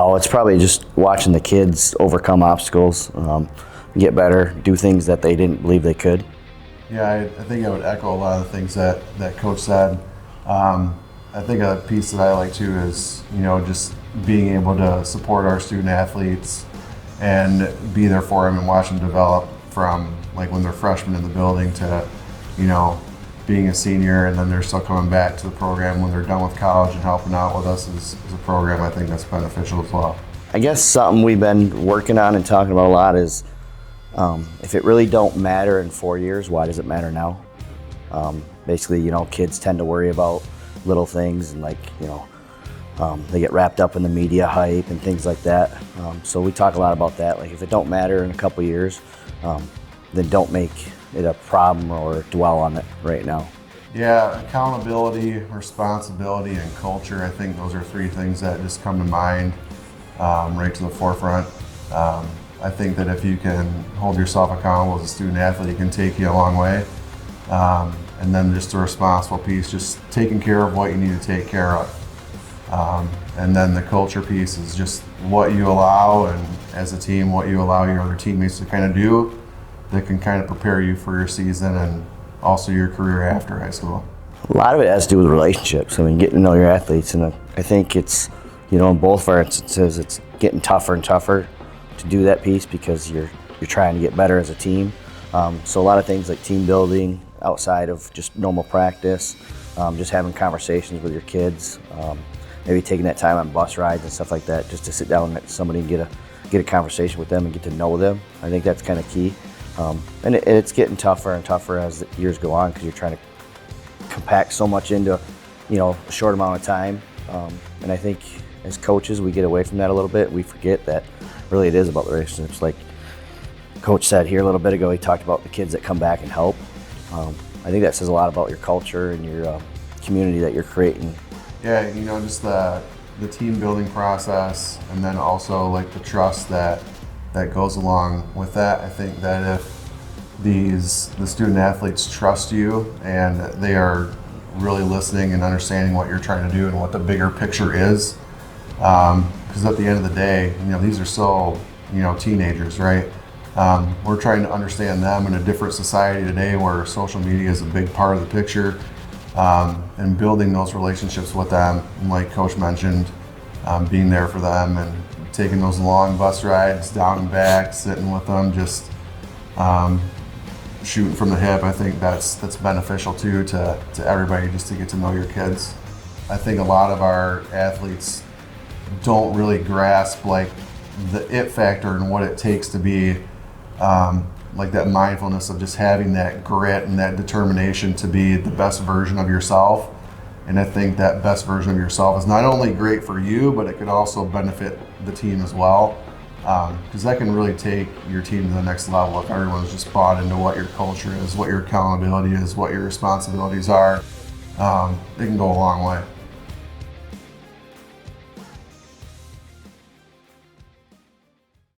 Oh, it's probably just watching the kids overcome obstacles, get better, do things that they didn't believe they could. Yeah, I think I would echo a lot of the things that Coach said. I think a piece that I like too is, just being able to support our student athletes and be there for them and watch them develop from like when they're freshmen in the building to, being a senior, and then they're still coming back to the program when they're done with college and helping out with us as a program. I think that's beneficial as well. I guess something we've been working on and talking about a lot is if it really don't matter in 4 years, why does it matter now? Basically, kids tend to worry about little things and they get wrapped up in the media hype and things like that. So we talk a lot about that. Like if it don't matter in a couple years, then don't make it a problem or dwell on it right now. Yeah, accountability, responsibility, and culture. I think those are three things that just come to mind right to the forefront. I think that if you can hold yourself accountable as a student athlete, it can take you a long way. And then just the responsible piece, just taking care of what you need to take care of. And then the culture piece is just what you allow, and as a team, what you allow your other teammates to kind of do that can kind of prepare you for your season and also your career after high school. A lot of it has to do with relationships. I mean, getting to know your athletes, and I think it's, in both of our instances, it's getting tougher and tougher to do that piece because you're trying to get better as a team. So a lot of things like team building outside of just normal practice, just having conversations with your kids, maybe taking that time on bus rides and stuff like that, just to sit down with somebody and get a conversation with them and get to know them. I think that's kind of key. And it's getting tougher and tougher as the years go on because you're trying to compact so much into a short amount of time. And I think as coaches, we get away from that a little bit. We forget that really it is about the relationships. Like Coach said here a little bit ago, he talked about the kids that come back and help. I think that says a lot about your culture and your community that you're creating. Yeah, just the team building process, and then also like the trust that goes along with that. I think that if the student athletes trust you and they are really listening and understanding what you're trying to do and what the bigger picture is, because at the end of the day, these are still teenagers, right? We're trying to understand them in a different society today where social media is a big part of the picture, and building those relationships with them, and like Coach mentioned, being there for them and taking those long bus rides down and back, sitting with them, just shooting from the hip. I think that's beneficial too to everybody, just to get to know your kids. I think a lot of our athletes don't really grasp like the it factor and what it takes to be like that mindfulness of just having that grit and that determination to be the best version of yourself. And I think that best version of yourself is not only great for you, but it could also benefit the team as well. Because that can really take your team to the next level if everyone's just bought into what your culture is, what your accountability is, what your responsibilities are. It can go a long way.